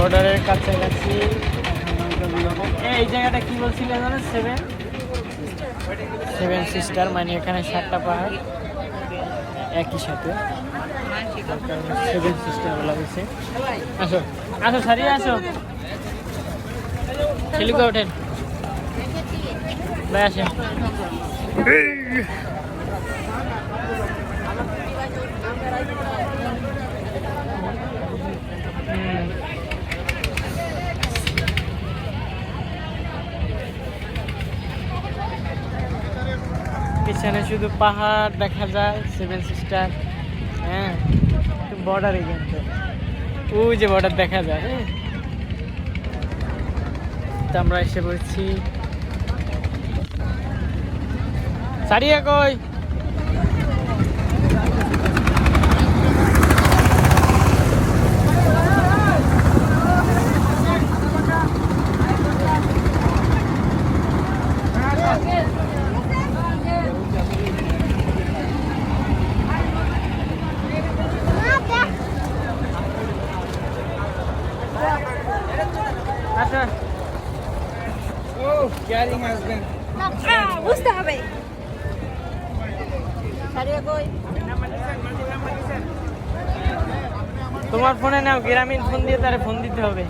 বর্ডারের কাছাকাছি। এই জায়গাটা কি বলছিলে জানো? সেভেন সিস্টার, মানে এখানে 7টা পাহাড় একই সাথে, সেভেন সিস্টার বলা হয়েছে। আসো আসো, সারিয়ে আসো, ছেলেকে ওঠেন ভাই, আসেন। পিছনে শুধু পাহাড় দেখা যায়, সেভেন সিস্টার। হ্যাঁ, বর্ডার কিন্তু ওই যে বর্ডার দেখা যায়। হ্যাঁ, তো আমরা এসে পড়ছি। সারিয়া কই? আচ্ছা, ও ক্যারিং হাজবেন্ড বুঝতে হবে। সারিয়া কই? তোমার ফোনে নাও, গ্রামীণ ফোন দিয়ে তারে ফোন দিতে হবে।